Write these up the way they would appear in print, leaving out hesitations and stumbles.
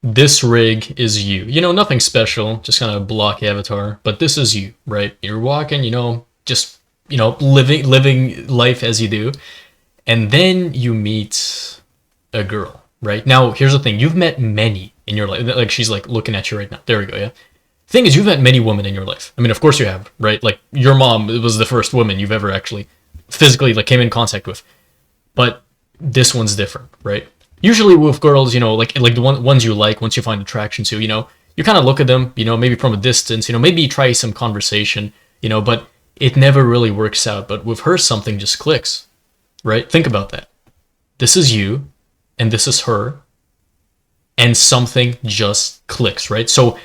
This rig is you. Nothing special, just kind of blocky avatar, but this is you, right? You're walking, just living life as you do, and then you meet a girl, right? Now, here's the thing: you've met many in your life. Like she's like looking at you right now. There we go. Yeah. Thing is, you've met many women in your life. I mean, of course you have, right? Like your mom was the first woman you've ever actually physically like came in contact with, but this one's different, right? Usually with girls, like the ones you like, once you find attraction to, you kind of look at them, maybe from a distance, maybe you try some conversation, but it never really works out. But with her, something just clicks, right? Think about that. This is you, and this is her, and something just clicks, right? So,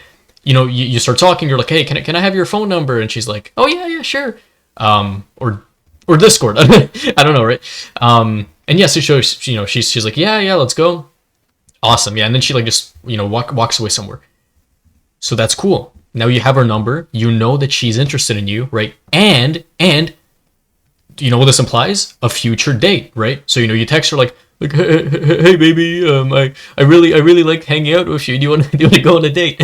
you start talking, you're like, hey, can I have your phone number? And she's like, oh yeah, sure. Or Discord. I don't know, right? And yeah, so she's like, yeah, let's go. Awesome, yeah. And then she like just walks away somewhere. So that's cool. Now you have her number. You know that she's interested in you, right? And do you know what this implies? A future date, right? So you text her like hey baby, I really like hanging out with you. Do you want to go on a date?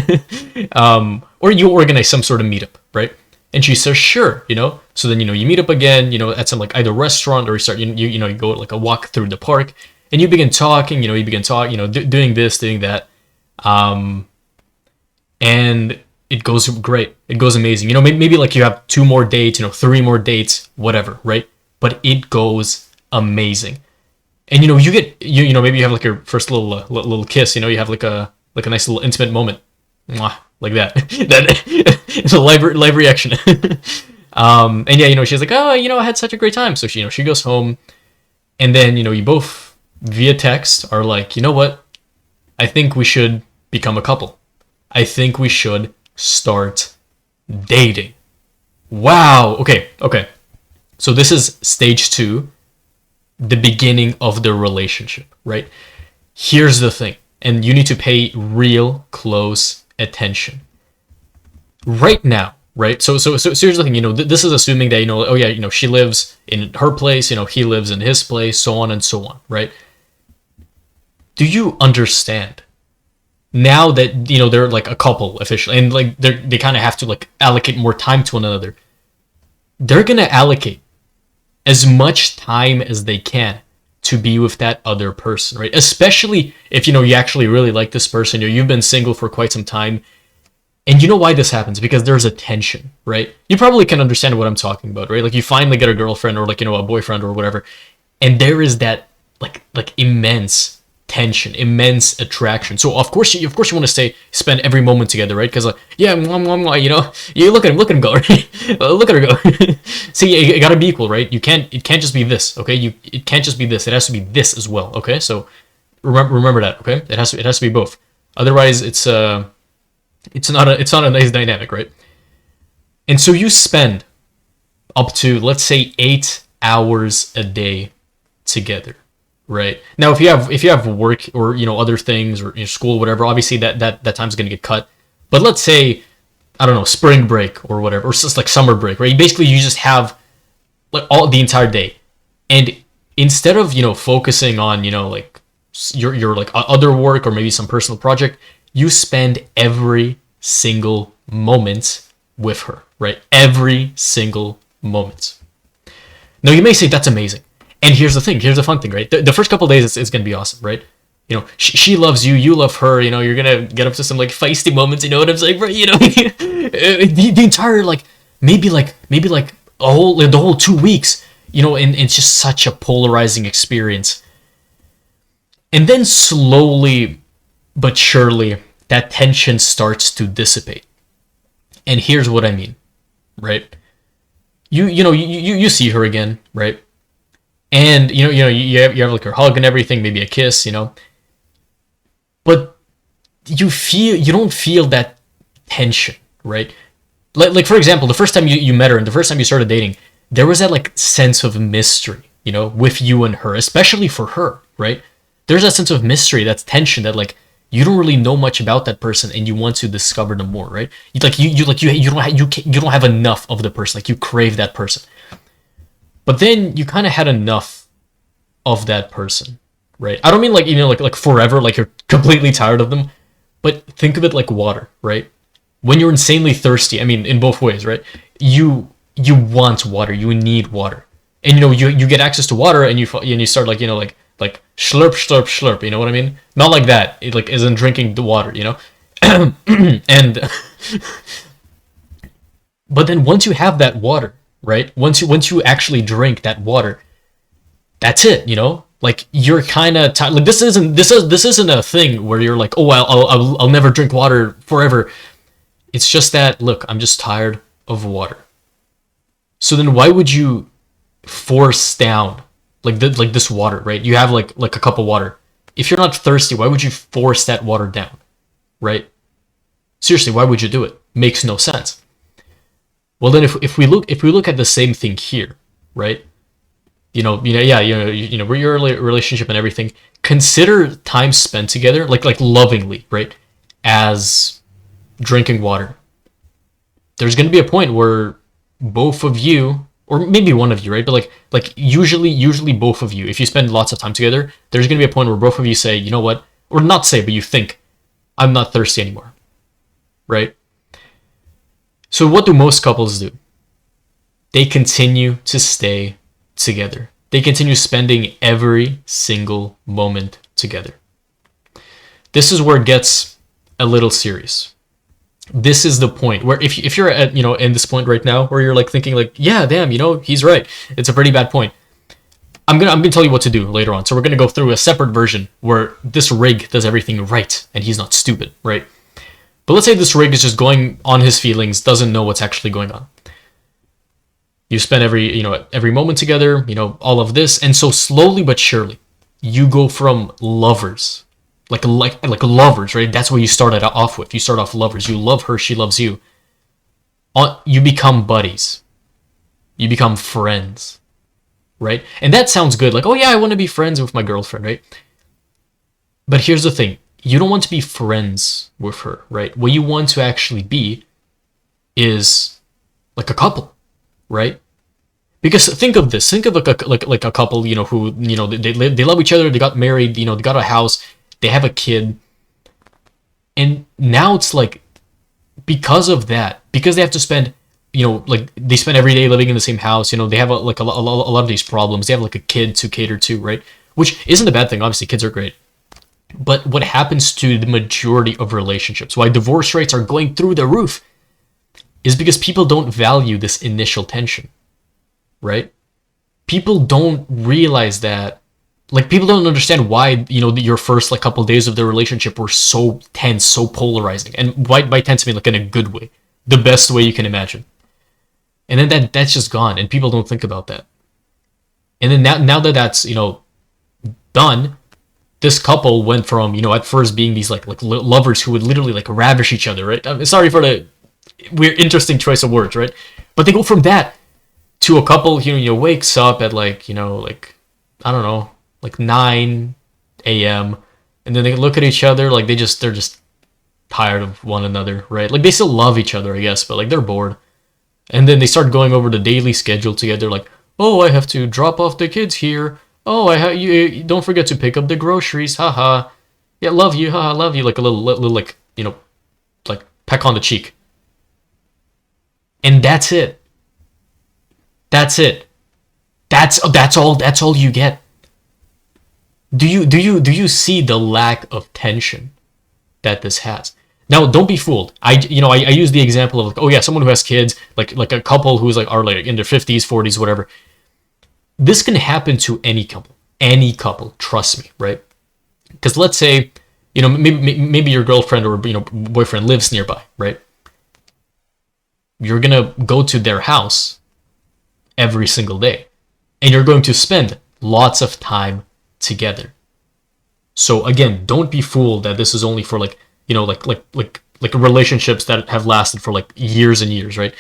Or you organize some sort of meetup, right? And she says sure, So then you meet up again, at some like either restaurant, or you start you go like a walk through the park, and you begin talking, doing this, doing that, and it goes great. It goes amazing. Maybe like you have 2 more dates, 3 more dates, whatever, right? But it goes amazing. And you get maybe you have like your first little kiss, you have like a nice little intimate moment. Mwah, like that. That it's a live reaction. And yeah, she's like, oh, I had such a great time. So she goes home, and then you both via text are like, you know what? I think we should become a couple. I think we should start dating. Wow. Okay. So this is stage 2, the beginning of the relationship, right? Here's the thing, and you need to pay real close attention. Right now, right? So here's the thing, this is assuming that, oh yeah, she lives in her place, he lives in his place, so on and so on, right? Do you understand? Now that, they're like a couple officially, and like they kind of have to like allocate more time to one another, they're gonna allocate as much time as they can to be with that other person, right? Especially if, you actually really like this person, you've been single for quite some time. And you know why this happens? Because there's a tension, right? You probably can understand what I'm talking about, right? Like you finally get a girlfriend or like, a boyfriend or whatever. And there is that like immense tension, immense attraction. So of course you want to spend every moment together, right? Because like, yeah, you look at him go, right? Look at her go. See, it gotta be equal, right? It can't just be this, okay? It can't just be this. It has to be this as well, okay? So remember that, okay? It has to be both. Otherwise, it's not a nice dynamic, right? And so you spend up to, let's say, 8 hours a day together. Right. Now, if you have work or, other things or school, whatever, obviously that time's going to get cut. But let's say, I don't know, spring break or whatever, or just like summer break, right? Basically, you just have like all the entire day. And instead of, focusing on, like your like other work or maybe some personal project, you spend every single moment with her, right? Every single moment. Now, you may say that's amazing. And here's the thing, here's the fun thing, right? The first couple of days, it's going to be awesome, right? She loves you, you love her, you're going to get up to some like feisty moments, you know what I'm saying, right? The entire maybe the whole 2 weeks, and it's just such a polarizing experience. And then slowly but surely, that tension starts to dissipate. And here's what I mean, right? You see her again, right? And you have like her hug and everything, maybe a kiss, but you don't feel that tension, right? Like for example, the first time you met her and the first time you started dating, there was that like sense of mystery, with you and her, especially for her, right? There's that sense of mystery, that's tension, that like you don't really know much about that person and you want to discover them more, right? You don't have enough of the person, like you crave that person. But then you kind of had enough of that person, right? I don't mean like, like forever, like you're completely tired of them, But think of it like water, right? When you're insanely thirsty, I mean, in both ways, right? You want water, you need water, and you get access to water, and you start like like slurp slurp slurp. You know what I mean? Not like that. It like isn't drinking the water, and but then once you have that water, right? Once you actually drink that water, that's it. Like you're kind of like this isn't a thing where you're like, oh, I'll never drink water forever. It's just that, look, I'm just tired of water. So then why would you force down like this water, right? You have like a cup of water. If you're not thirsty, why would you force that water down, right? Seriously, why would you do it? Makes no sense. Well, then if we look at the same thing here, right? Yeah, we're your relationship and everything. Consider time spent together, like lovingly, right? As drinking water. There's gonna be a point where both of you, or maybe one of you, right? But like usually both of you, if you spend lots of time together, there's gonna be a point where both of you say, you know what, or not say, but you think, I'm not thirsty anymore, right? So what do most couples do? They continue to stay together. They continue spending every single moment together. This is where it gets a little serious. This is the point where if you're at in this point right now where you're like thinking like, yeah, damn, he's right, it's a pretty bad point. I'm gonna tell you what to do later on. So we're gonna go through a separate version where this rig does everything right and he's not stupid, right? But let's say this rig is just going on his feelings, doesn't know what's actually going on. You spend every moment together, all of this, and so slowly but surely, you go from lovers, like lovers, right? That's what you started off with. You start off lovers. You love her, she loves you. You become buddies. You become friends, right? And that sounds good. Like, oh yeah, I want to be friends with my girlfriend, right? But here's the thing: you don't want to be friends with her, right? What you want to actually be is like a couple. Right? Because think of this. Think of like a couple, who they love each other. They got married. They got a house. They have a kid. And now it's like, because of that, because they have to spend, like they spend every day living in the same house. They have a lot of these problems. They have like a kid to cater to, right? Which isn't a bad thing. Obviously, kids are great. But what happens to the majority of relationships? Why divorce rates are going through the roof? Is because people don't value this initial tension, right? People don't realize that, like, people don't understand why, your first like couple days of the relationship were so tense, so polarizing. And by tense, I mean like in a good way, the best way you can imagine. And then that's just gone, and people don't think about that. And then now that that's, done, this couple went from, at first being these like lovers who would literally like ravish each other, right? I'm sorry for the weird, interesting choice of words, right? But they go from that to a couple, wakes up at like, like, I don't know, like 9 a.m. and then they look at each other like they're just tired of one another, right? Like they still love each other, I guess, but like they're bored. And then they start going over the daily schedule together, like, oh, I have to drop off the kids here. Oh, you don't forget to pick up the groceries, haha. Yeah, love you, haha, love you, like a little like, like peck on the cheek. And that's it. That's it. That's all you get. Do you see the lack of tension that this has? Now, don't be fooled. I use the example of like, oh yeah, someone who has kids, like a couple who's like are like in their 50s, 40s, whatever. This can happen to any couple, trust me, right? Because let's say, maybe your girlfriend or boyfriend lives nearby, right? You're gonna go to their house every single day, and you're going to spend lots of time together. So again, don't be fooled that this is only for like relationships that have lasted for like years and years, right?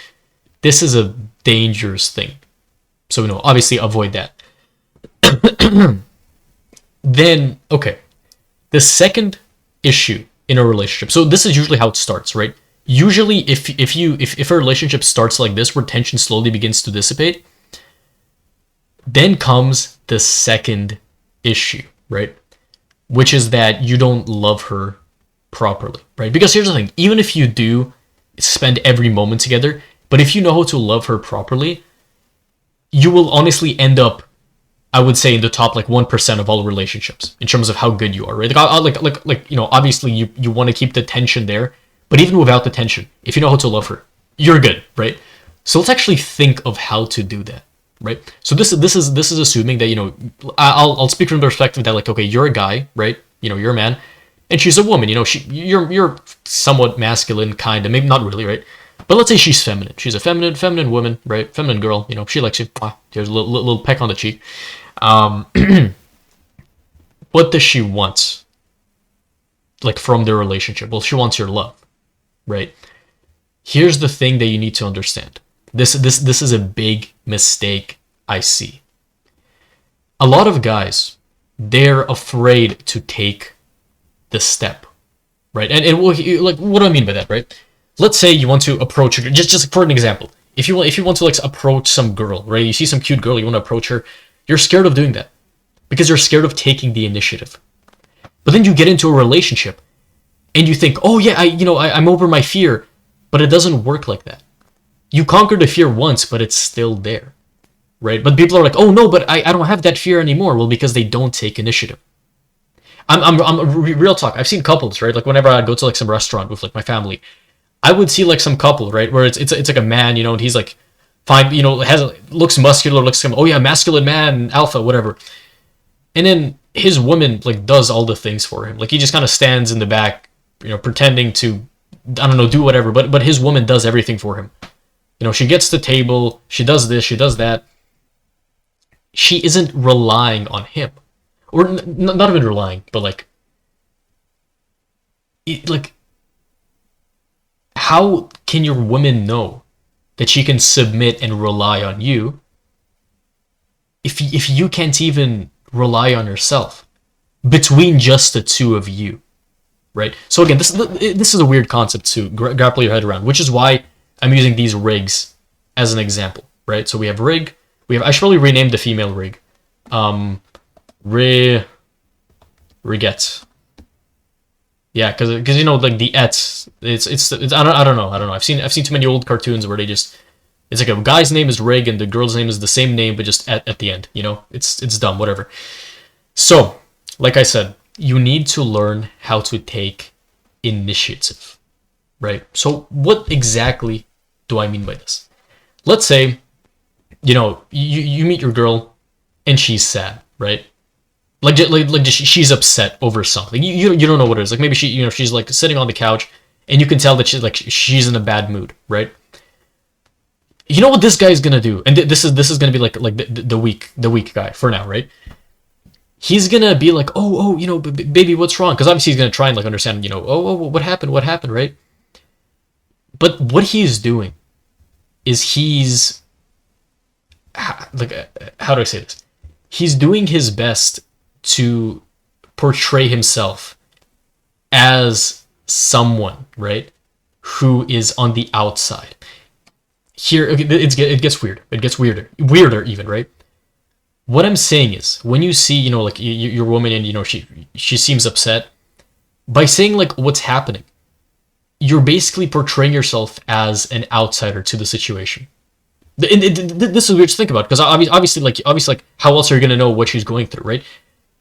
This is a dangerous thing. So obviously avoid that. Then, okay, the second issue in a relationship. So this is usually how it starts, right? Usually, if a relationship starts like this, where tension slowly begins to dissipate, then comes the second issue, right? Which is that you don't love her properly, right? Because here's the thing, even if you do spend every moment together, but if you know how to love her properly, you will honestly end up, I would say, in the top like 1% of all relationships in terms of how good you are, right? Like obviously you want to keep the tension there, but even without the tension, if you know how to love her, you're good, right? So let's actually think of how to do that, right? So this is assuming that I'll speak from the perspective that like, okay, you're a guy, right? You're a man, and she's a woman. You're somewhat masculine, kind of, maybe not really, right? But let's say she's feminine. She's a feminine woman, right? Feminine girl. She likes you. There's a little peck on the cheek. What does she want? Like from their relationship? Well, she wants your love, right? Here's the thing that you need to understand. This is a big mistake I see. A lot of guys, they're afraid to take the step, right? And like, what do I mean by that, right? Let's say you want to approach her, just for an example. If you want to like approach some girl, right? You see some cute girl, you want to approach her. You're scared of doing that because you're scared of taking the initiative. But then you get into a relationship and you think, oh yeah, I'm over my fear, but it doesn't work like that. You conquered the fear once, but it's still there, right? But people are like, oh no, but I don't have that fear anymore. Well, because they don't take initiative. Real talk. I've seen couples, right? Like whenever I'd go to like some restaurant with like my family, I would see like some couple, right, where it's like a man, and he's like fine, looks muscular, looks oh yeah, masculine man, alpha, whatever. And then his woman like does all the things for him. Like he just kind of stands in the back, pretending to, I don't know, do whatever, but his woman does everything for him. She gets the table, she does this, she does that. She isn't relying on him. Or not even relying, but like how can your woman know that she can submit and rely on you if you can't even rely on yourself between just the two of you, right? So again, this is a weird concept to grapple your head around, which is why I'm using these rigs as an example, right? So we have rig, I should probably rename the female rig, Rigette. Yeah, because like the it's I don't know. I've seen too many old cartoons where it's like a guy's name is Rig and the girl's name is the same name but just at the end. It's dumb, whatever. So, like I said, you need to learn how to take initiative, right? So, what exactly do I mean by this? Let's say, you meet your girl and she's sad, right? Like she's upset over something. You don't know what it is. Like maybe she's like sitting on the couch and you can tell that she's in a bad mood, right? You know what this guy is gonna do, and this is gonna be like the weak guy for now, right? He's gonna be like, oh, baby, what's wrong? Because obviously he's gonna try and like understand, oh, what happened, right? But what he's doing is he's like, how do I say this? He's doing his best to portray himself as someone, right, who is on the outside. Here, it gets weird. It gets weirder even, right? What I'm saying is, when you see, like your woman and she seems upset, by saying like what's happening, you're basically portraying yourself as an outsider to the situation. This is weird to think about because obviously, how else are you gonna know what she's going through, right?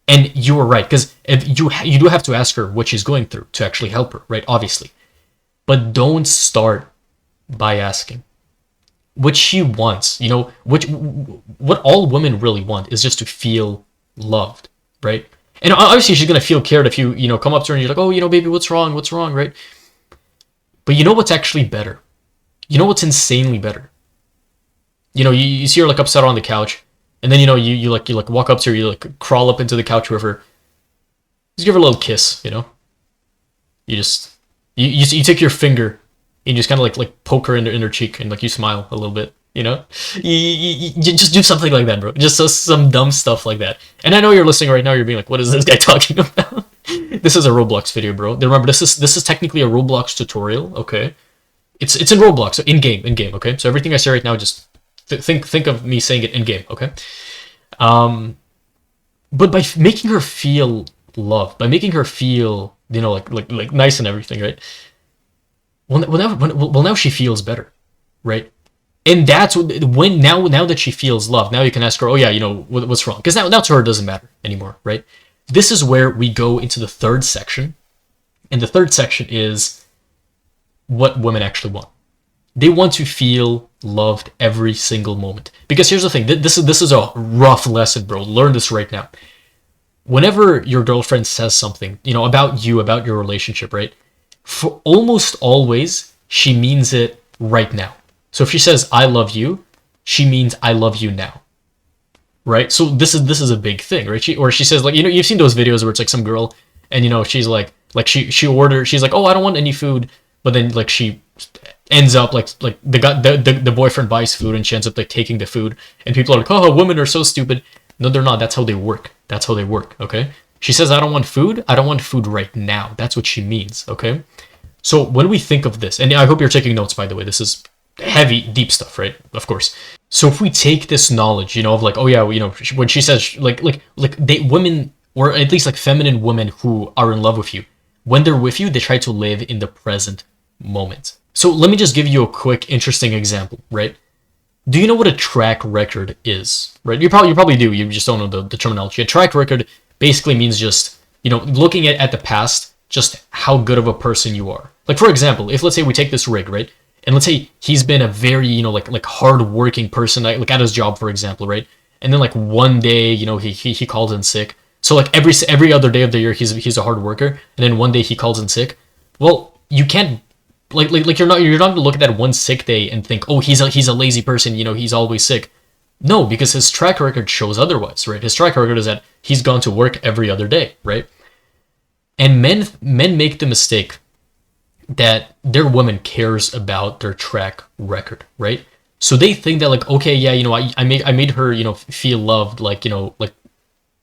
And you were right, because you do have to ask her what she's going through to actually help her, right? Obviously. But don't start by asking what she wants. What all women really want is just to feel loved, right? And obviously she's going to feel cared if you come up to her and you're like, oh, baby, what's wrong, right? But you know what's actually better? You know what's insanely better? You see her like upset on the couch. And then you walk up to her, you like crawl up into the couch with her, just give her a little kiss, you take your finger and you just kind of like poke her in her cheek and like you smile a little bit, you just do something like that, bro. Just some dumb stuff like that. And I know you're listening right now, you're being like, what is this guy talking about? This is a Roblox video, bro. Remember, this is technically a Roblox tutorial, okay? It's in Roblox, so in game, okay? So everything I say right now, just think of me saying it in game, okay? But by making her feel loved, by making her feel you know, like nice and everything, right? Well, now she feels better, right? And that's when now that she feels loved, now you can ask her, oh yeah, you know, what's wrong? Because now to her it doesn't matter anymore, right? This is where we go into the third section, and the third section is what women actually want. They want to feel loved every single moment. Because here's the thing, this is a rough lesson, bro. Learn this right now. Whenever your girlfriend says something, you know, about you, about your relationship, right? For almost always, she means it right now. So if she says I love you, she means I love you now. Right? So this is a big thing, right? She says, like, you know, you've seen those videos where it's like some girl and, you know, she's like she's like, "Oh, I don't want any food." But then like she ends up like the boyfriend buys food and she ends up like taking the food, and people are like, "Oh, women are so stupid." No, they're not. That's how they work. That's how they work, okay? She says, I don't want food. I don't want food right now. That's what she means, okay? So when we think of this, and I hope you're taking notes, by the way, this is heavy, deep stuff, right? Of course. So if we take this knowledge, you know, of like, oh yeah, you know, when she says like women, or at least like feminine women who are in love with you, when they're with you, they try to live in the present moment. So let me just give you a quick, interesting example, right? Do you know what a track record is, right? You probably do. You just don't know the terminology. A track record basically means just, you know, looking at the past, just how good of a person you are. Like, for example, if let's say we take this Rig, right? And let's say he's been a very, you know, like hard-working person, like at his job, for example, right? And then like one day, you know, he calls in sick. So like every other day of the year, he's a hard worker, and then one day he calls in sick. Well, you can't like you're not gonna look at that one sick day and think, oh, he's a lazy person, you know, he's always sick. No, because his track record shows otherwise, right? His track record is that he's gone to work every other day, right? And men make the mistake that their woman cares about their track record, right? So they think that like, okay, yeah, you know, I made her, you know, feel loved, like, you know, like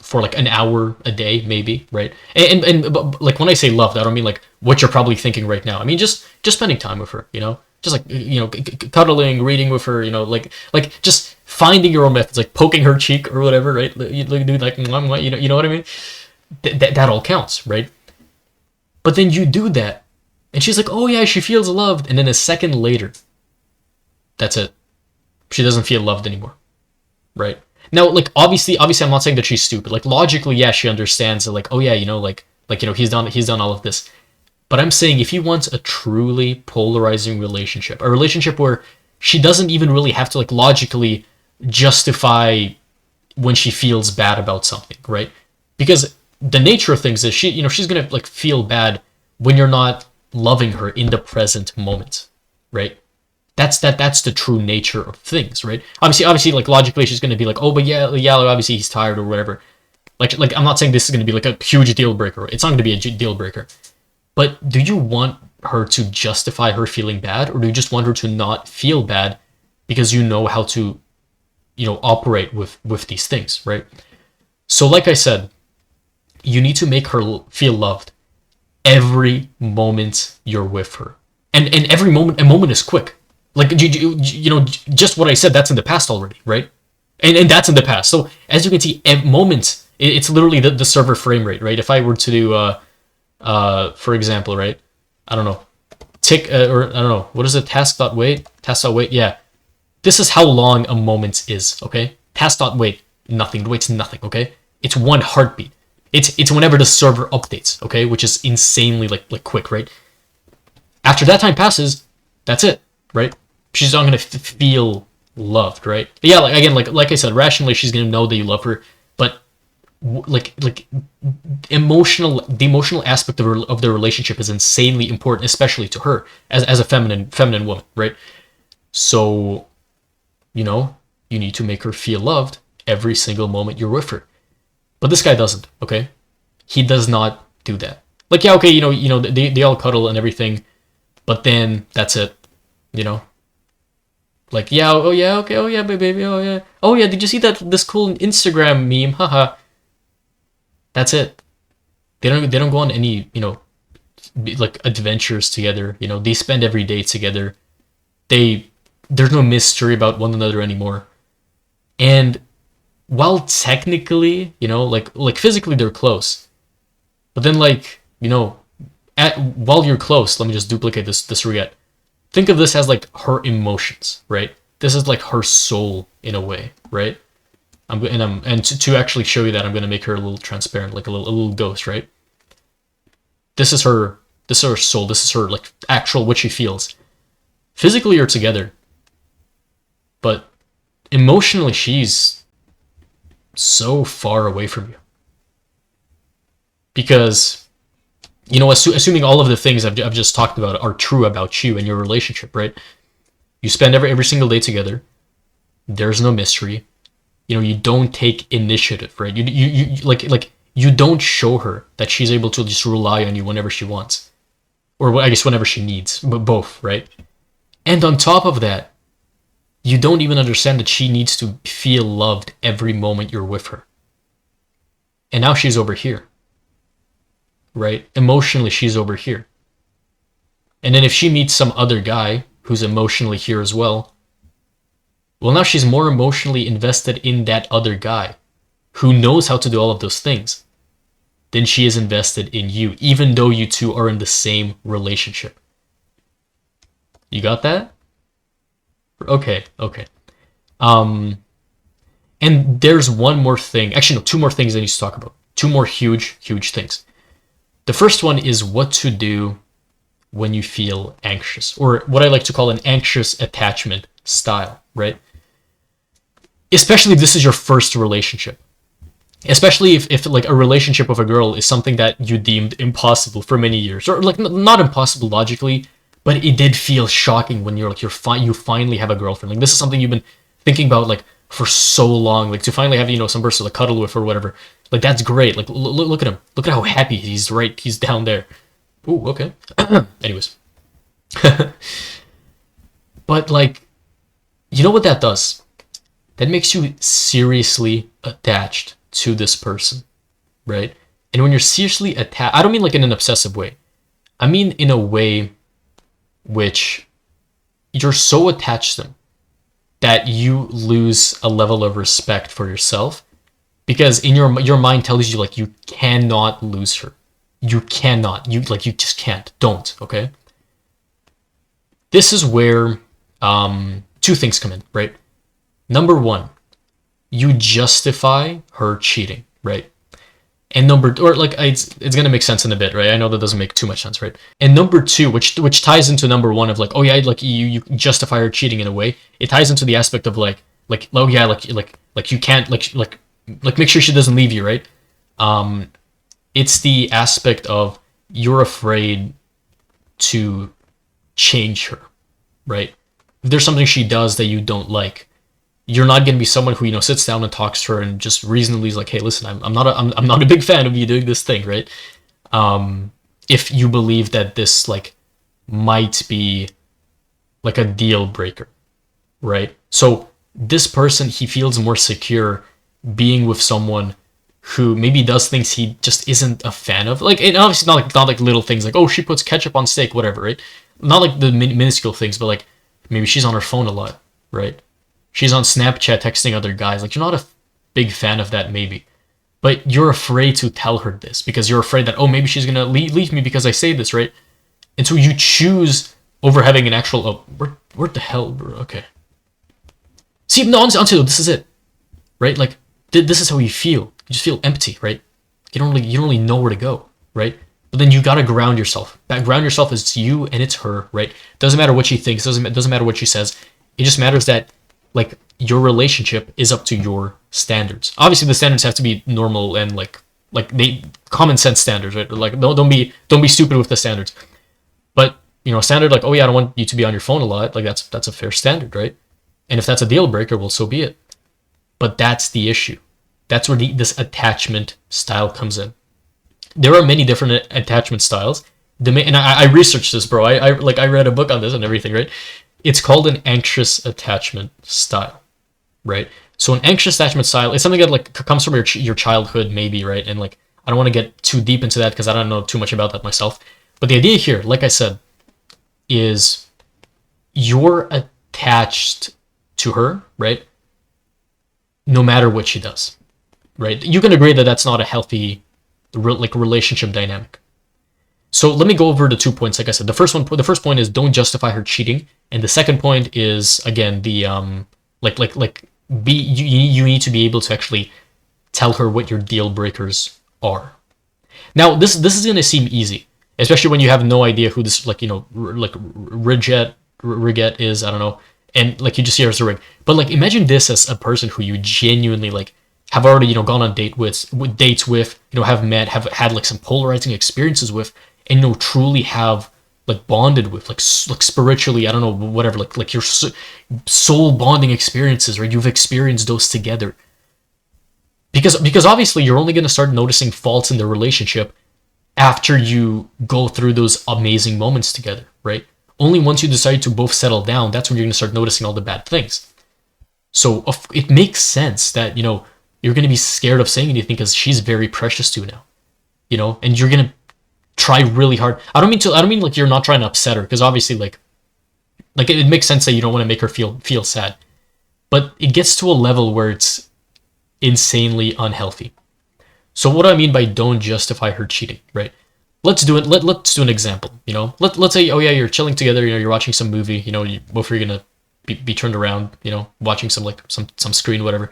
for like an hour a day, maybe, right? But, like when I say loved, I don't mean like what you're probably thinking right now. I mean just spending time with her, you know, just like, you know, cuddling, reading with her, you know, like just finding your own methods, like poking her cheek or whatever, right? You do like, you know what I mean? That all counts, right? But then you do that, and she's like, oh yeah, she feels loved, and then a second later, that's it. She doesn't feel loved anymore, right? Now, like obviously, I'm not saying that she's stupid. Like logically, yeah, she understands that, like, oh yeah, you know, like you know, he's done all of this. But I'm saying if he wants a truly polarizing relationship, a relationship where she doesn't even really have to like logically justify when she feels bad about something, right? Because the nature of things is she's gonna like feel bad when you're not loving her in the present moment, right? That's the true nature of things, right? Obviously, like logically, she's gonna be like, oh, but yeah, obviously he's tired or whatever. Like I'm not saying this is gonna be like a huge deal breaker. It's not gonna be a deal breaker. But do you want her to justify her feeling bad, or do you just want her to not feel bad because you know how to, you know, operate with these things, right? So like I said, you need to make her feel loved every moment you're with her, and every moment, a moment is quick. Like you know, just what I said, that's in the past already, right? And that's in the past. So as you can see, moments, it's literally the server frame rate, right? If I were to do for example, right? I don't know, or I don't know, what is it? Task.wait, yeah. This is how long a moment is, okay? Task.wait, nothing, waits nothing, okay? It's one heartbeat. It's whenever the server updates, okay? Which is insanely like quick, right? After that time passes, that's it, right? She's not gonna feel loved, right? But yeah, like again, like I said, rationally she's gonna know that you love her, but like the emotional aspect of the relationship is insanely important, especially to her as a feminine woman, right? So, you know, you need to make her feel loved every single moment you're with her. But this guy doesn't, okay? He does not do that. Like, yeah, okay, you know, they all cuddle and everything, but then that's it, you know? Like, yeah, oh yeah, okay, oh yeah, baby, oh yeah, did you see this cool Instagram meme? Haha. That's it. They don't go on any, you know, like adventures together. You know, they spend every day together. There's no mystery about one another anymore. And while technically, you know, like physically they're close, but then like, you know, while you're close, let me just duplicate this reget. Think of this as like her emotions, right? This is like her soul in a way, right? To actually show you that, I'm gonna make her a little transparent, like a little ghost, right? This is her soul. This is her like actual what she feels. Physically you're together, but emotionally she's so far away from you. Because, you know, assuming all of the things I've just talked about are true about you and your relationship, right? You spend every single day together. There's no mystery. You know, you don't take initiative, right? You like you don't show her that she's able to just rely on you whenever she wants, or I guess whenever she needs, but both, right? And on top of that, you don't even understand that she needs to feel loved every moment you're with her. And now she's over here, right? Emotionally, she's over here. And then if she meets some other guy who's emotionally here as well, well, now she's more emotionally invested in that other guy who knows how to do all of those things than she is invested in you, even though you two are in the same relationship. You got that? Okay. And there's one more thing. Actually, no, two more things I need to talk about. Two more huge things. The first one is what to do when you feel anxious, or what I like to call an anxious attachment style, right? Especially if this is your first relationship. Especially if like a relationship with a girl is something that you deemed impossible for many years, or like not impossible logically, but it did feel shocking when you're like you finally have a girlfriend. Like this is something you've been thinking about like for so long. Like to finally have, you know, some person to cuddle with or whatever. Like that's great. Like look at him. Look at how happy he's. Right, he's down there. Ooh, okay. Anyways, but like, you know what that does? That makes you seriously attached to this person, right? And when you're seriously attached, I don't mean like in an obsessive way. I mean in a way which you're so attached to them that you lose a level of respect for yourself, because in your mind tells you like you cannot lose her. You cannot. You just can't. Don't, okay? This is where two things come in, right? Number one, you justify her cheating, right? And it's gonna make sense in a bit, right? I know that doesn't make too much sense, right? And number two, which ties into number one of like, oh yeah, like you justify her cheating in a way. It ties into the aspect of like oh yeah, like you can't like make sure she doesn't leave you, right? It's the aspect of you're afraid to change her, right? If there's something she does that you don't like, you're not gonna be someone who, you know, sits down and talks to her and just reasonably is like, hey, listen, I'm not a big fan of you doing this thing, right? If you believe that this like might be like a deal breaker, right? So this person, he feels more secure being with someone who maybe does things he just isn't a fan of. Like, and obviously not like little things like, oh, she puts ketchup on steak, whatever, right? Not like the minuscule things, but like maybe she's on her phone a lot, right? She's on Snapchat texting other guys. Like, you're not a big fan of that, maybe. But you're afraid to tell her this because you're afraid that, oh, maybe she's going to leave me because I say this, right? And so you choose over having an actual, oh, where the hell, bro? Okay. See, no, honestly, this is it, right? Like, this is how you feel. You just feel empty, right? You don't really know where to go, right? But then you gotta ground yourself. That ground yourself is you and it's her, right? Doesn't matter what she thinks. Doesn't matter what she says. It just matters that like your relationship is up to your standards. Obviously, the standards have to be normal and like they common sense standards, right? Like don't be stupid with the standards. But you know, a standard like, oh yeah, I don't want you to be on your phone a lot. Like that's a fair standard, right? And if that's a deal breaker, well, so be it. But that's the issue. That's where this attachment style comes in. There are many different attachment styles. And I researched this, bro. I read a book on this and everything, right? It's called an anxious attachment style, right? So an anxious attachment style is something that like comes from your childhood, maybe, right? And like I don't want to get too deep into that because I don't know too much about that myself. But the idea here, like I said, is you're attached to her, right? No matter what she does, right? You can agree that that's not a healthy relationship dynamic. So let me go over the 2 points. Like I said, the first point is don't justify her cheating, and the second point is again the like be you need to be able to actually tell her what your deal breakers are. Now this is gonna seem easy, especially when you have no idea who this like Riget is. I don't know, and like you just hear as a ring. But like imagine this as a person who you genuinely like have already gone on dates with have met, have had like some polarizing experiences with, and truly have like bonded with, like spiritually, I don't know, whatever, like your soul bonding experiences, right? You've experienced those together. Because obviously you're only going to start noticing faults in the relationship after you go through those amazing moments together, right? Only once you decide to both settle down, that's when you're going to start noticing all the bad things. So it makes sense that you're going to be scared of saying anything because she's very precious to you now, and you're going to try really hard. I don't mean like you're not trying to upset her, because obviously like it makes sense that you don't want to make her feel sad, but it gets to a level where it's insanely unhealthy. So what do I mean by don't justify her cheating, right? Let's do it. Let's do an example. Let's say, oh yeah, you're chilling together. You're watching some movie. You both are gonna be turned around. Watching some screen, whatever.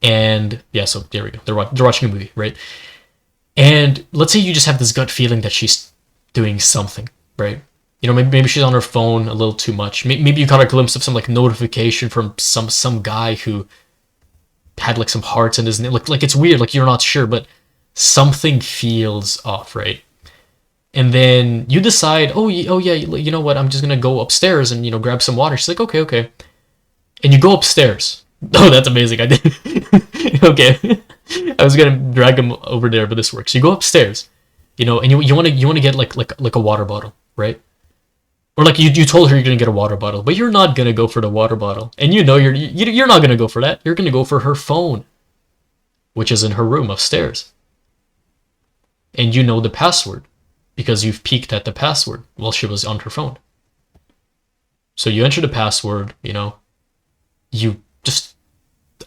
And yeah, so there we go. They're watching a movie, right? And let's say you just have this gut feeling that she's doing something, right? Maybe she's on her phone a little too much. Maybe you caught a glimpse of some like notification from some guy who had like some hearts in his name. Like it's weird. Like you're not sure, but something feels off, right? And then you decide, oh yeah, you know what? I'm just gonna go upstairs and grab some water. She's like, okay, and you go upstairs. Oh, that's amazing. I did. Okay. I was gonna drag him over there, but this works. You go upstairs, and you want to get like a water bottle, right? Or like you told her you're gonna get a water bottle, but you're not gonna go for the water bottle, and you're not gonna go for that. You're gonna go for her phone, which is in her room upstairs, and you know the password because you've peeked at the password while she was on her phone. So you enter the password, you just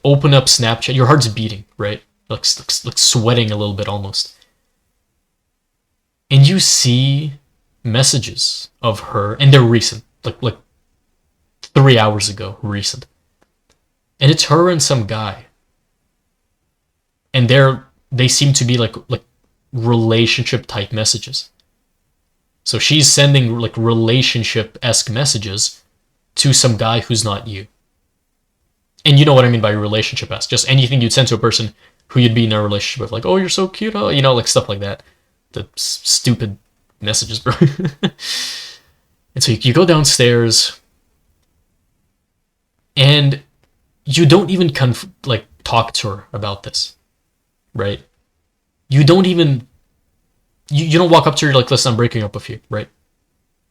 open up Snapchat. Your heart's beating, right? Like sweating a little bit almost. And you see messages of her, and they're recent, like 3 hours ago, recent. And it's her and some guy. And they seem to be like relationship type messages. So she's sending like relationship-esque messages to some guy who's not you. And you know what I mean by relationship-esque. Just anything you'd send to a person who you'd be in a relationship with. Like, oh, you're so cute. Oh, like stuff like that. The stupid messages, bro. And so you go downstairs. And you don't even talk to her about this. Right? You don't even... You don't walk up to her like, listen, I'm breaking up with you, right?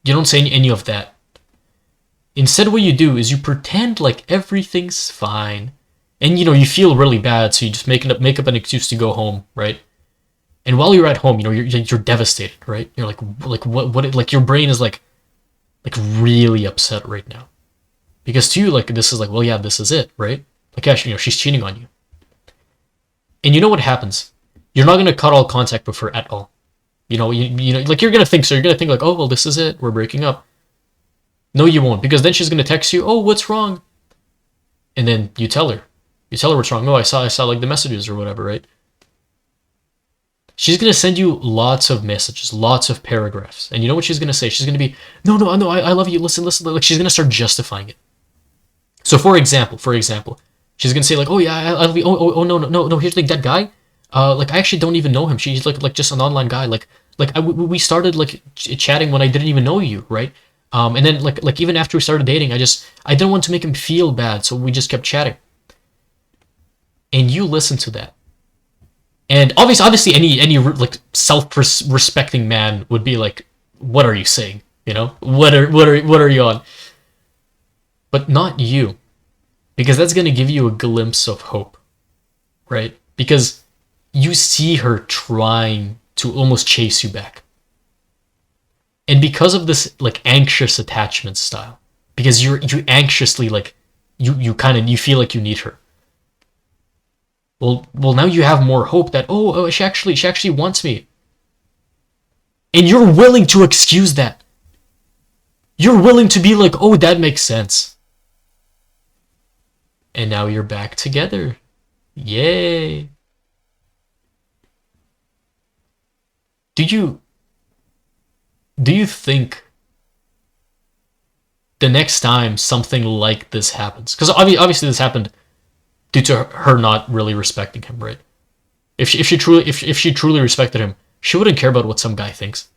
You don't say any of that. Instead, what you do is you pretend like everything's fine. And, you feel really bad, so you just make up an excuse to go home, right? And while you're at home, you're devastated, right? You're like your brain is like really upset right now. Because to you, like, this is like, well, yeah, this is it, right? Like, actually, she's cheating on you. And you know what happens? You're not going to cut all contact with her at all. Like you're going to think so. You're going to think like, oh, well, this is it. We're breaking up. No, you won't. Because then she's going to text you, oh, what's wrong? And then you tell her. You tell her what's wrong. Oh, I saw like the messages or whatever, right? She's going to send you lots of messages, lots of paragraphs. And you know what she's going to say? She's going to be, no, I love you. Listen. Like she's going to start justifying it. So for example, she's going to say like, oh, yeah, I love you. Oh, no. Here's like that guy. Like I actually don't even know him. She's like just an online guy. We started like chatting when I didn't even know you, right? And then like even after we started dating, I didn't want to make him feel bad, so we just kept chatting. And you listen to that, and obviously any like self-respecting man would be like, what are you saying? What are you on? But not you, because that's gonna give you a glimpse of hope, right? Because you see her trying to almost chase you back. And because of this like anxious attachment style, because you anxiously like you feel like you need her. Well now you have more hope that she actually wants me. And you're willing to excuse that. You're willing to be like, oh, that makes sense. And now you're back together. Yay. Do you think the next time something like this happens, because obviously this happened due to her not really respecting him, right? If she truly respected him, she wouldn't care about what some guy thinks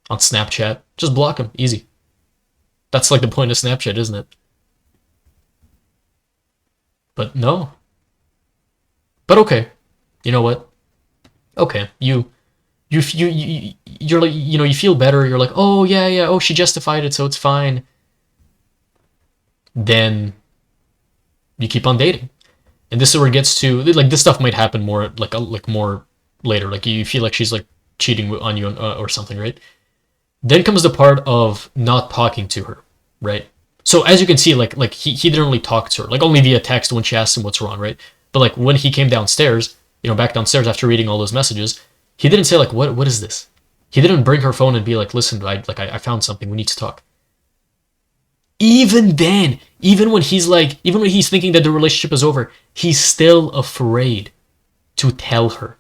on Snapchat. Just block him, easy. That's like the point of Snapchat, isn't it? But no. But okay, you know what? Okay, you're like, you know, you feel better. You're like, oh yeah, yeah, oh, she justified it, so it's fine. Then you keep on dating, and this is where it gets to, like, this stuff might happen more like more later. Like you feel like she's like cheating on you or something, right? Then comes the part of not talking to her, right? So as you can see, like he didn't really talk to her, like only via text when she asked him what's wrong, right? But like when he came downstairs, you know, back downstairs after reading all those messages, he didn't say like, what is this? He didn't bring her phone and be like, listen, I found something, we need to talk. Even then, even when he's thinking that the relationship is over, he's still afraid to tell her.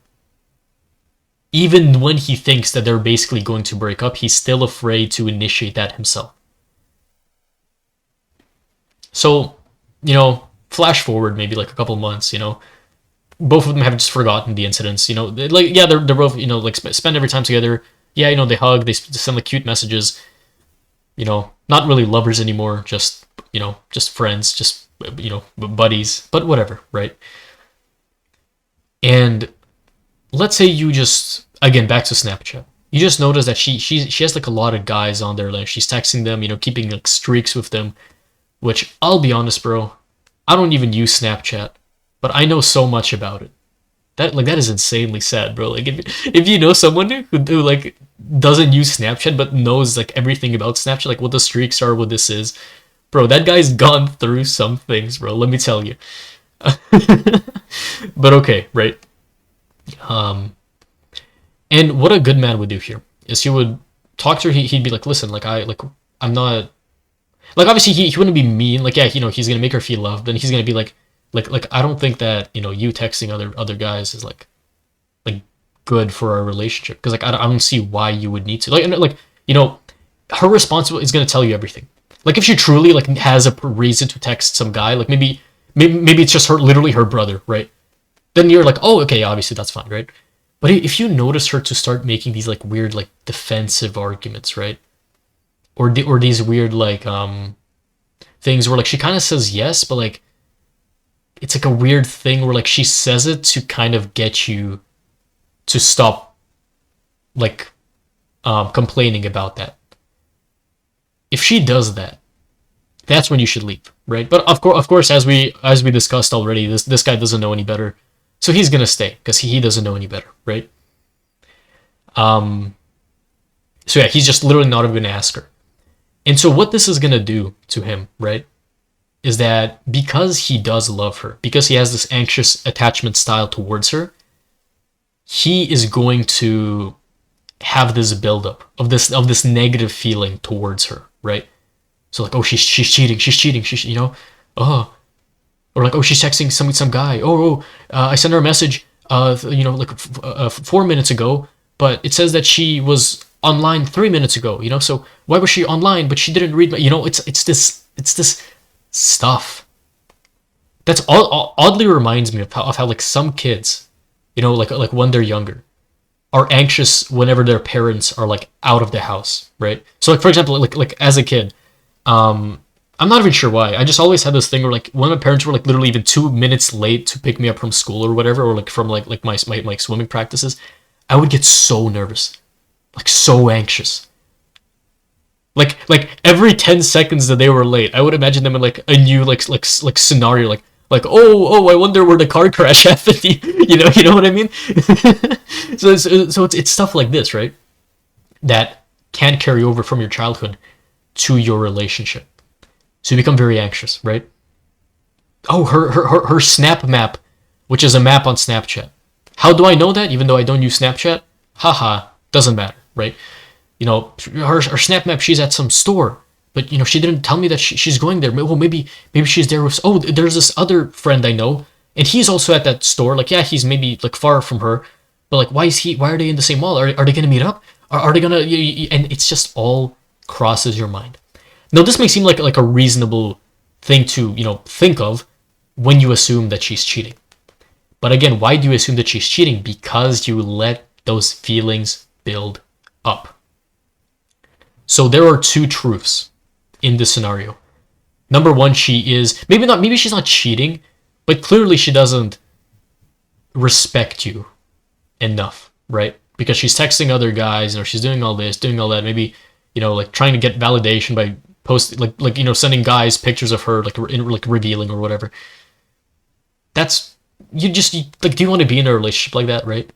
Even when he thinks that they're basically going to break up, he's still afraid to initiate that himself. So, you know, flash forward maybe like a couple months, you know, both of them have just forgotten the incidents, you know, like, yeah, they're both, you know, like spend every time together. Yeah, you know, they hug, they send like cute messages, you know, not really lovers anymore, just, you know, just friends, just, you know, buddies, but whatever, right? And let's say you just, again, back to Snapchat. You just notice that she has like a lot of guys on there, like she's texting them, you know, keeping like streaks with them, which I'll be honest, bro, I don't even use Snapchat, but I know so much about it. That is insanely sad, bro. Like if you know someone who like doesn't use Snapchat but knows like everything about Snapchat, like what the streaks are, what this is, bro, that guy's gone through some things, bro. Let me tell you. But okay, right? And what a good man would do here is he would talk to her. He'd be like, listen, I'm not, like, obviously he wouldn't be mean. Like, yeah, you know, he's gonna make her feel loved. Then he's gonna be like I don't think that, you know, you texting other guys is like good for our relationship, because like I don't see why you would need to, like you know, her response is gonna tell you everything. Like if she truly like has a reason to text some guy, like maybe it's just literally her brother, right? Then you're like, oh, okay, obviously that's fine, right? But if you notice her to start making these like weird like defensive arguments, right? Or these weird like things where like she kind of says yes, but like it's like a weird thing where like she says it to kind of get you to stop like complaining about that. If she does that, that's when you should leave, right? But of course, as we discussed already, this guy doesn't know any better, so he's gonna stay because he doesn't know any better, right? So yeah, he's just literally not even gonna ask her. And so what this is gonna do to him, right, is that because he does love her, because he has this anxious attachment style towards her, he is going to have this buildup of this negative feeling towards her, right? So like, oh, she's cheating, she's, you know, oh, or like, oh, she's texting some guy. I sent her a message, you know, like 4 minutes ago, but it says that she was online 3 minutes ago, you know. So why was she online, but she didn't read my, you know, it's this stuff that's oddly reminds me of how like some kids, you know, like when they're younger, are anxious whenever their parents are like out of the house, right? So like, for example, like as a kid, I'm not even sure why, I just always had this thing where like when my parents were like literally even 2 minutes late to pick me up from school or whatever, or like from like my swimming practices, I would get so nervous, like so anxious. Like every 10 seconds that they were late, I would imagine them in like a new like scenario, like oh, I wonder where the car crash happened. You know what I mean? so it's stuff like this, right, that can carry over from your childhood to your relationship. So you become very anxious, right? Oh, her Snapmap, which is a map on Snapchat. How do I know that? Even though I don't use Snapchat? Haha, doesn't matter. right? You know, her snap map, she's at some store, but you know, she didn't tell me that she's going there. Well, maybe she's there with, oh, there's this other friend I know, and he's also at that store. Like, yeah, he's maybe like far from her, but like, why are they in the same mall? Are they gonna meet up? Are they gonna, and it's just all crosses your mind. Now, this may seem like a reasonable thing to, you know, think of when you assume that she's cheating. But again, why do you assume that she's cheating? Because you let those feelings build up. So there are two truths in this scenario. Number one, maybe she's not cheating, but clearly she doesn't respect you enough, right? Because she's texting other guys, you know, she's doing all this, doing all that, maybe, you know, like trying to get validation by posting, like you know, sending guys pictures of her, like revealing or whatever. That's, like, do you want to be in a relationship like that, right?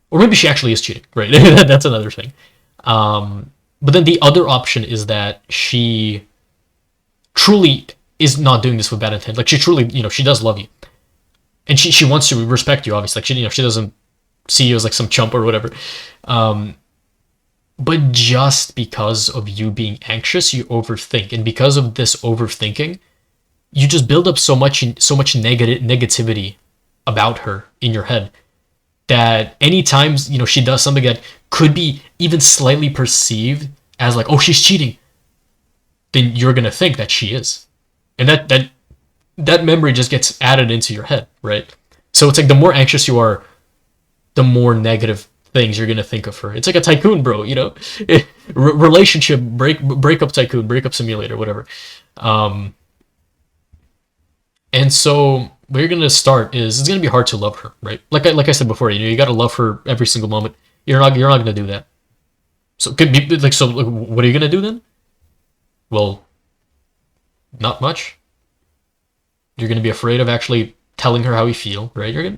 Or maybe she actually is cheating, right? That's another thing. But then the other option is that she truly is not doing this with bad intent. Like, she truly, you know, she does love you, and she wants to respect you, obviously. Like, she, you know, she doesn't see you as like some chump or whatever. But just because of you being anxious, you overthink, and because of this overthinking, you just build up so much negativity about her in your head, that anytime, you know, she does something that could be even slightly perceived as like, oh, she's cheating, then you're gonna think that she is, and that memory just gets added into your head, right? So it's like, the more anxious you are, the more negative things you're gonna think of her. It's like a tycoon, bro, you know, relationship breakup tycoon, breakup simulator, whatever. And so where you're gonna start is, it's gonna be hard to love her, right? Like I said before, you know, you gotta love her every single moment. You're not gonna do that. So it could be like, so what are you gonna do then? Well, not much. You're gonna be afraid of actually telling her how you feel, right?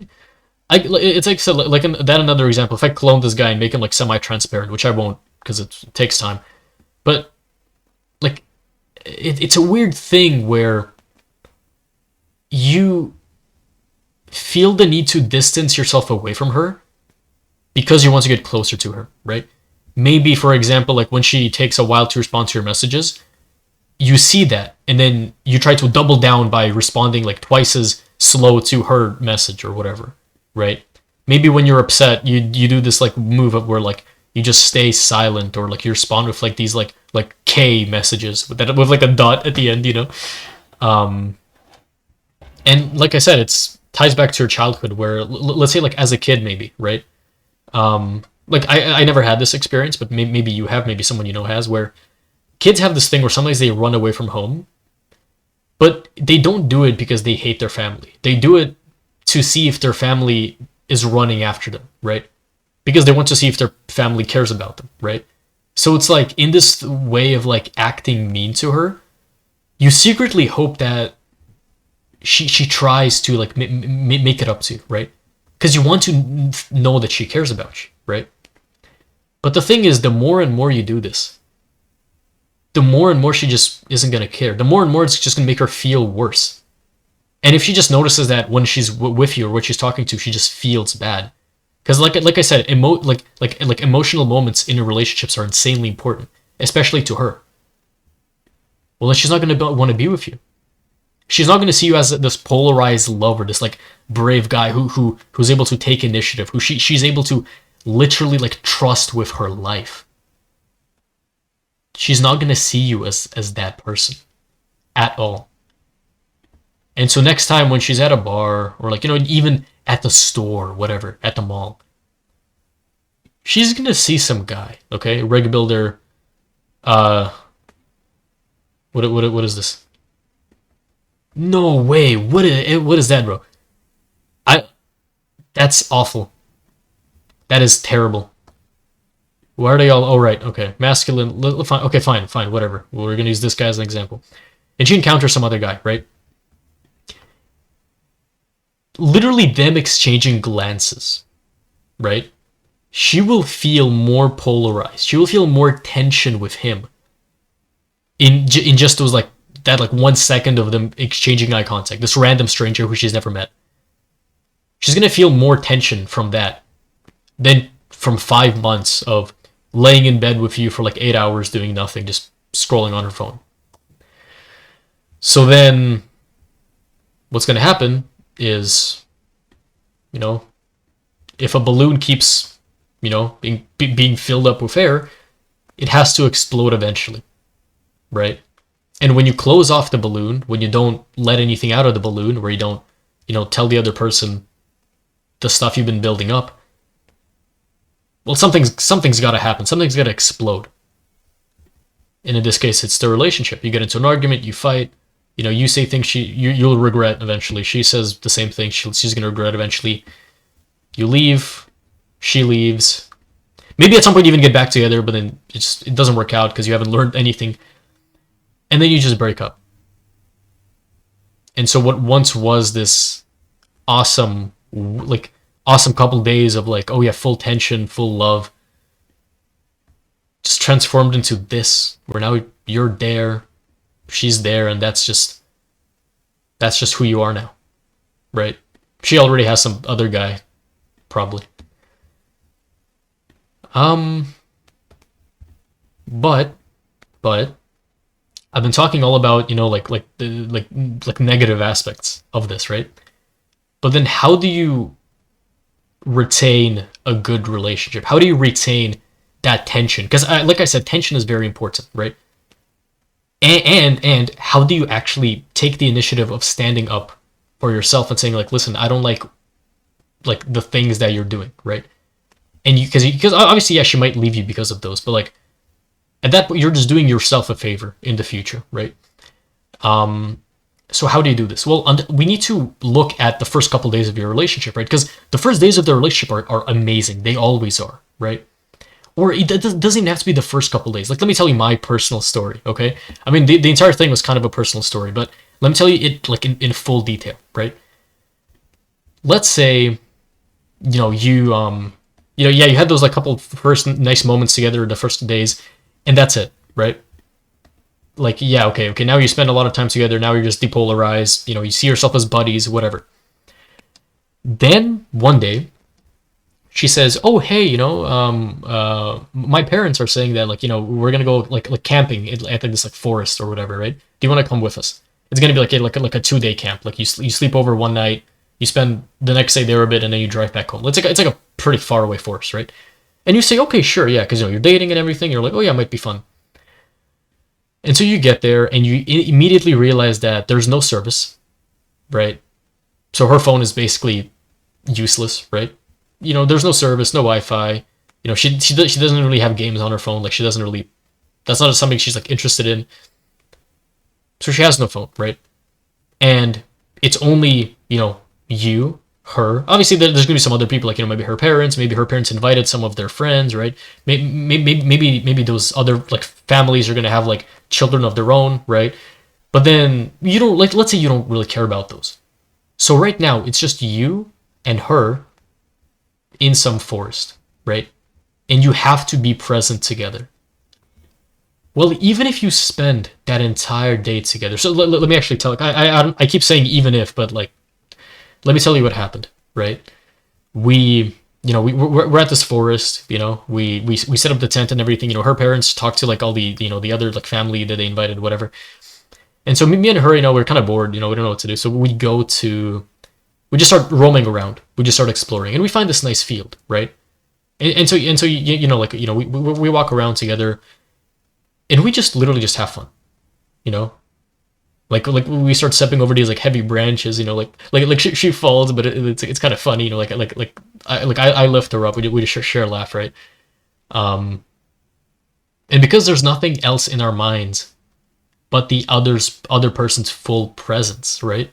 It's like, so like another example. If I clone this guy and make him like semi-transparent, which I won't because it takes time, but like it's a weird thing where you feel the need to distance yourself away from her because you want to get closer to her, right? Maybe, for example, like when she takes a while to respond to your messages, you see that, and then you try to double down by responding like twice as slow to her message or whatever, right? Maybe when you're upset, you do this like move up where like you just stay silent, or like you respond with like these like K messages with like a dot at the end, you know. And like I said, it's ties back to your childhood where, let's say like as a kid, maybe, right? Like I never had this experience, but maybe you have, maybe someone you know has, where kids have this thing where sometimes they run away from home, but they don't do it because they hate their family. They do it to see if their family is running after them, right? Because they want to see if their family cares about them, right? So it's like, in this way of like acting mean to her, you secretly hope that she tries to like make it up to you, right? Because you want to know that she cares about you, right? But the thing is, the more and more you do this, the more and more she just isn't going to care. The more and more it's just going to make her feel worse. And if she just notices that when she's with you or when she's talking to, she just feels bad. Because like I said, emotional moments in your relationships are insanely important, especially to her. Well, then she's not going to want to be with you. She's not going to see you as this polarized lover, this like brave guy who's able to take initiative, who she's able to literally like trust with her life. She's not going to see you as that person at all. And so next time when she's at a bar, or like, you know, even at the store, whatever, at the mall, she's going to see some guy, okay? Rig builder, what is this? No way. What is that, bro? That's awful. That is terrible. Why are they all? Oh, right. Okay. Masculine. Okay, fine. Whatever. We're going to use this guy as an example. And she encounters some other guy, right? Literally them exchanging glances, right? She will feel more polarized. She will feel more tension with him in just those like, that like 1 second of them exchanging eye contact, this random stranger who she's never met. She's gonna feel more tension from that than from 5 months of laying in bed with you for like 8 hours doing nothing, just scrolling on her phone. So then what's going to happen is, you know, if a balloon keeps, being filled up with air, it has to explode eventually, right? And when you close off the balloon, when you don't let anything out of the balloon, where you don't, tell the other person the stuff you've been building up, well, something's got to happen. Something's got to explode. And in this case, it's the relationship. You get into an argument, you fight, you say things you'll regret eventually. She says the same thing. She's going to regret eventually. You leave. She leaves. Maybe at some point you even get back together, but then it doesn't work out because you haven't learned anything. And then you just break up. And so what once was this awesome couple days of like, oh yeah, full tension, full love, just transformed into this, where now you're there, she's there, and that's just who you are now, right? She already has some other guy, probably. But I've been talking all about, the negative aspects of this, right? But then how do you retain a good relationship? How do you retain that tension? Because like I said, tension is very important, right? And how do you actually take the initiative of standing up for yourself and saying like, listen, I don't like the things that you're doing, right? And because obviously, yeah, she might leave you because of those, but like at that point, you're just doing yourself a favor in the future, right? So how do you do this? Well, we need to look at the first couple days of your relationship, right? Because the first days of the relationship are amazing. They always are, right? Or it doesn't even have to be the first couple days. Like, let me tell you my personal story, okay? I mean, the entire thing was kind of a personal story, but let me tell you it like in full detail, right? Let's say, you had those like couple first nice moments together the first days, and that's it, right? Like, yeah, okay, now you spend a lot of time together, now you're just depolarized, you see yourself as buddies, whatever. Then, one day, she says, oh, hey, my parents are saying that, like, we're gonna go, like camping at like this, like, forest or whatever, right? Do you want to come with us? It's gonna be like a 2-day camp. Like, you sleep over one night, you spend the next day there a bit, and then you drive back home. It's like a pretty far away forest, right? And you say, okay, sure, yeah, because you're dating and everything. You're like, oh yeah, it might be fun. And so you get there, and you immediately realize that there's no service, right? So her phone is basically useless, right? There's no service, no Wi-Fi. She doesn't really have games on her phone. Like, she doesn't really. That's not something she's like interested in. So she has no phone, right? And it's only you, her. Obviously, there's gonna be some other people, like maybe her parents. Maybe her parents invited some of their friends, right? Maybe those other like families are gonna have like children of their own, right? But then you don't like. Let's say you don't really care about those. So right now it's just you and her in some forest, right? And you have to be present together. Well, even if you spend that entire day together, so let me actually tell. I keep saying even if, but like. Let me tell you what happened, right? We're at this forest, we set up the tent and everything. Her parents talked to like all the, the other like family that they invited, whatever. And so me and her, we're kind of bored, we don't know what to do. So we just start roaming around. We just start exploring, and we find this nice field, right? And so we walk around together, and we just literally just have fun, Like we start stepping over these like heavy branches, like she falls, but it's kind of funny, I lift her up. We just share a laugh, right? And because there's nothing else in our minds but the other person's full presence, right?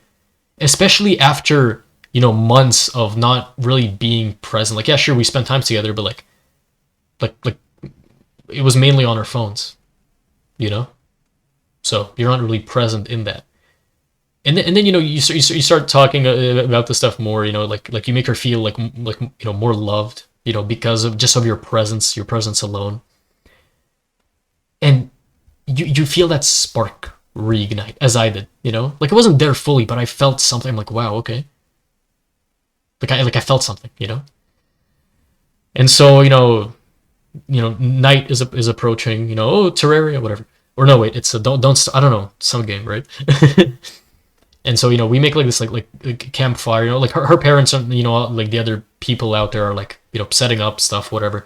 Especially after months of not really being present. Like, yeah, sure, we spent time together, but like it was mainly on our phones, So you're not really present in that, and then you start talking about the stuff more. Like you make her feel like more loved. Because of your presence alone, and you feel that spark reignite, as I did. Like it wasn't there fully, but I felt something. I'm like, wow, okay. Like I felt something. And so night is approaching. Oh, Terraria, whatever. Or no, wait, it's a don't I don't know, some game, right? And so we make like this like campfire. Like her parents are, like the other people out there are like setting up stuff, whatever.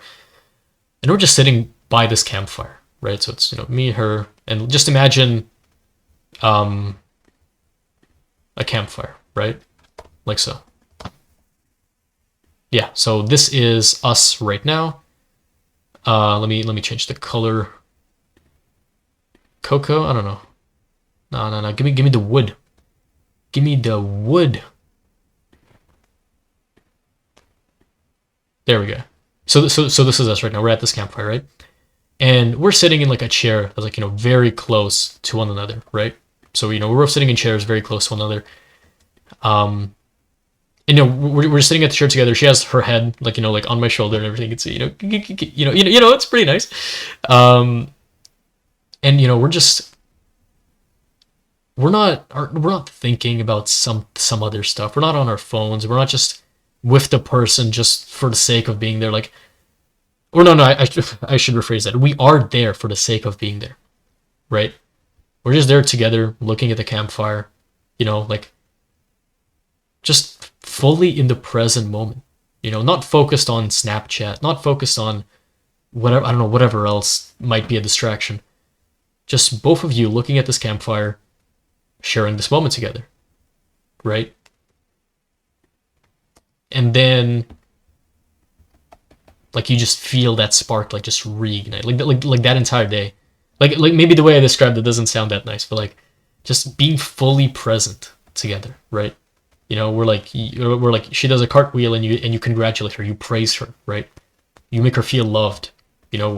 And we're just sitting by this campfire, right? So it's me, her, and just imagine a campfire, right? Like so. Yeah, so this is us right now. Let me change the color. Cocoa? I don't know. No. Give me the wood. Give me the wood. There we go. So this is us right now. We're at this campfire, right? And we're sitting in like a chair that's like very close to one another, right? So we're sitting in chairs very close to one another. We're sitting at the chair together. She has her head like like on my shoulder and everything. It's it's pretty nice. And we're not thinking about some other stuff. We're not on our phones. We're not just with the person just for the sake of being there. Like, or no, I should rephrase that. We are there for the sake of being there, right? We're just there together, looking at the campfire, like just fully in the present moment. Not focused on Snapchat, not focused on whatever, I don't know, whatever else might be a distraction. Just both of you looking at this campfire, sharing this moment together, right? And then like you just feel that spark like just reignite, like that entire day. Like maybe the way I described it doesn't sound that nice, but like just being fully present together, right? We're like she does a cartwheel and you congratulate her, you praise her, right? You make her feel loved,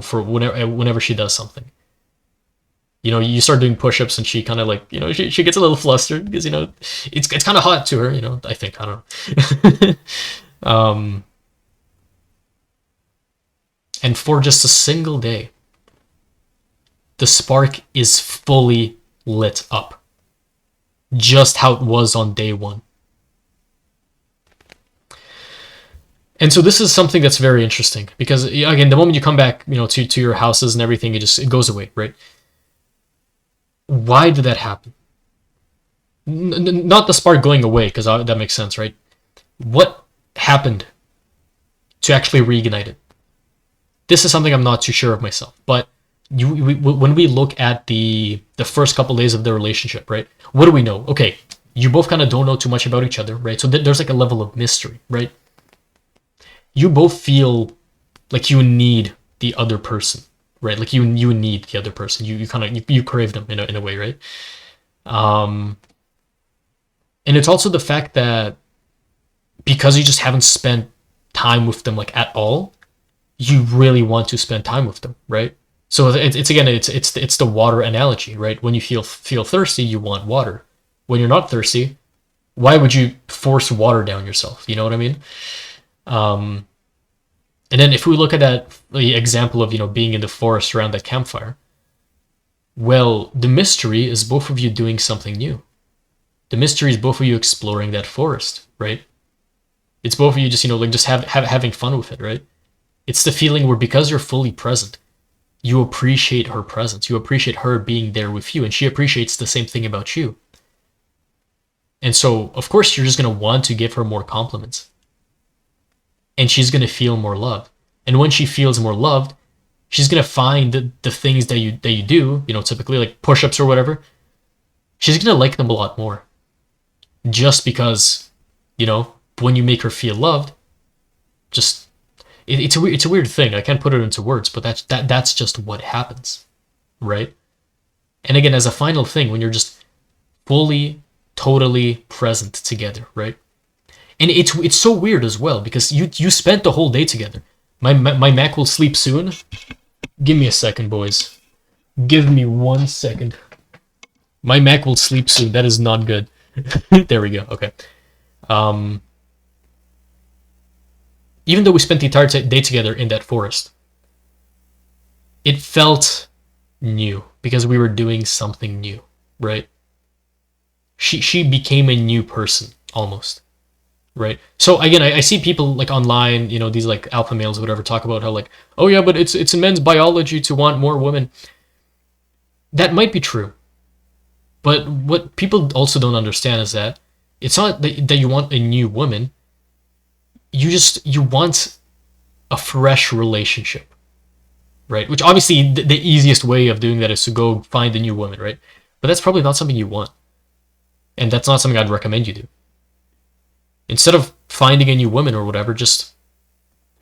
for whenever she does something. You start doing push-ups and she kind of like, she gets a little flustered because, it's kind of hot to her, I think, I don't know. And for just a single day, the spark is fully lit up. Just how it was on day one. And so this is something that's very interesting because, again, the moment you come back, to your houses and everything, it goes away, right? Why did that happen? Not the spark going away, because that makes sense, right? What happened to actually reignite it? This is something I'm not too sure of myself, but when we look at the first couple days of the relationship, right? What do we know? Okay, you both kind of don't know too much about each other, right? So there's like a level of mystery, right? You both feel like you need the other person, right? Like you need the other person. You kind of you crave them in a way, right? And it's also the fact that because you just haven't spent time with them like at all, you really want to spend time with them, right? So it's the water analogy, right? When you feel thirsty, you want water. When you're not thirsty, why would you force water down yourself? You know what I mean? And then if we look at that example of being in the forest around that campfire, well, the mystery is both of you doing something new. The mystery is both of you exploring that forest, right? It's both of you just just having fun with it, right? It's the feeling where because you're fully present, you appreciate her presence. You appreciate her being there with you, and she appreciates the same thing about you. And so, of course, you're just going to want to give her more compliments. And she's going to feel more loved. And when she feels more loved, she's going to find the things that you do, typically like push-ups or whatever, she's going to like them a lot more. Just because, when you make her feel loved, just it's a weird thing. I can't put it into words, but that's just what happens, right? And again, as a final thing, when you're just fully, totally present together, right? And it's so weird as well because you spent the whole day together. My Mac will sleep soon. Give me a second, boys. Give me 1 second. My Mac will sleep soon. That is not good. There we go. Okay. Even though we spent the entire day together in that forest, it felt new because we were doing something new, right? She became a new person almost. right? So again, I see people like online, you know, these like alpha males or whatever, talk about how like, oh yeah, but it's in men's biology to want more women. That might be true, but what people also don't understand is that it's not that you want a new woman. You want a fresh relationship, right? Which obviously the easiest way of doing that is to go find a new woman, right? But that's probably not something you want, and that's not something I'd recommend you do. Instead of finding a new woman or whatever, just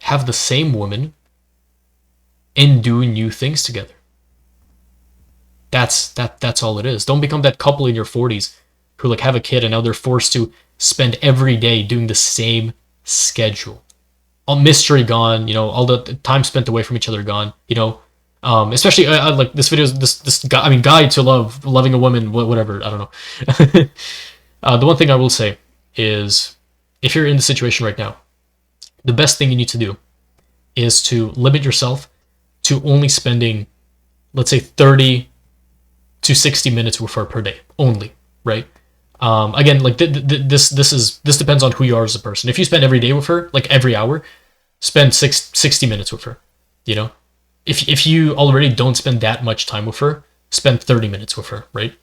have the same woman and do new things together. That's all it is. Don't become that couple in your 40s who like have a kid and now they're forced to spend every day doing the same schedule. All mystery gone, you know, all the time spent away from each other gone, you know. Especially like this video, this guy, I mean, guide to loving a woman, whatever. I don't know. The one thing I will say is, if you're in the situation right now, the best thing you need to do is to limit yourself to only spending, let's say, 30 to 60 minutes with her per day only, right? Again, like this depends on who you are as a person. If you spend every day with her, like every hour, spend 60 minutes with her, you know. If you already don't spend that much time with her, spend 30 minutes with her, right?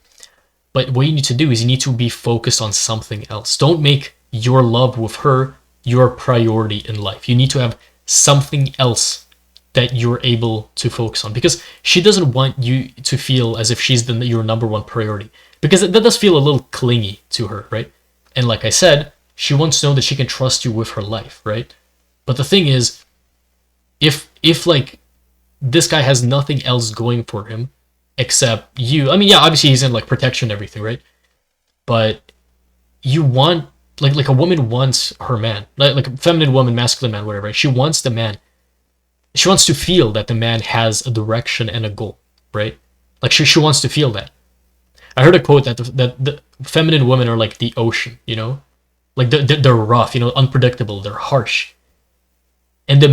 But what you need to do is you need to be focused on something else. Don't make your love with her your priority in life. You need to have something else that you're able to focus on, because she doesn't want you to feel as if she's your number one priority, because that does feel a little clingy to her, right? And like I said, she wants to know that she can trust you with her life, right? But the thing is, if like this guy has nothing else going for him except you, I mean, yeah, obviously he's in like protection and everything, right? But you want like a woman wants her man, like a feminine woman, masculine man, whatever, right? She wants the man. She wants to feel that the man has a direction and a goal, right? Like she wants to feel that. I heard a quote that the feminine women are like the ocean, you know, like they're rough, you know, unpredictable, they're harsh, and the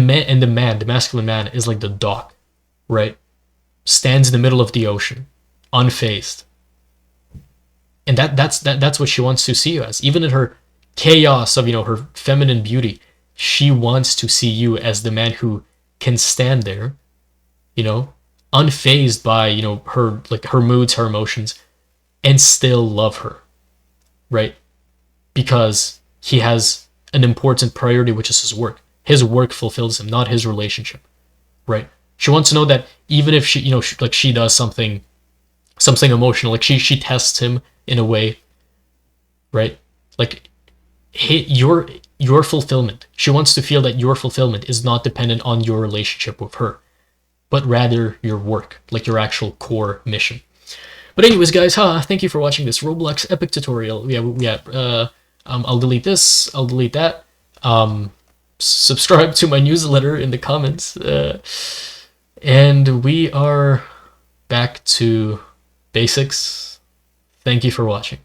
masculine man is like the dock, right? Stands in the middle of the ocean, unfazed, and that's what she wants to see you as, even in her chaos of, you know, her feminine beauty. She wants to see you as the man who can stand there, you know, unfazed by, you know, her moods, her emotions, and still love her, right? Because he has an important priority, which is his work. His work fulfills him, not his relationship, right? She wants to know that even if she, you know, she does something emotional, like she tests him in a way, right? Like your fulfillment. She wants to feel that your fulfillment is not dependent on your relationship with her, but rather your work, like your actual core mission. But anyways, guys, thank you for watching this Roblox epic tutorial. I'll delete this, I'll delete that. Subscribe to my newsletter in the comments. And we are back to basics. Thank you for watching.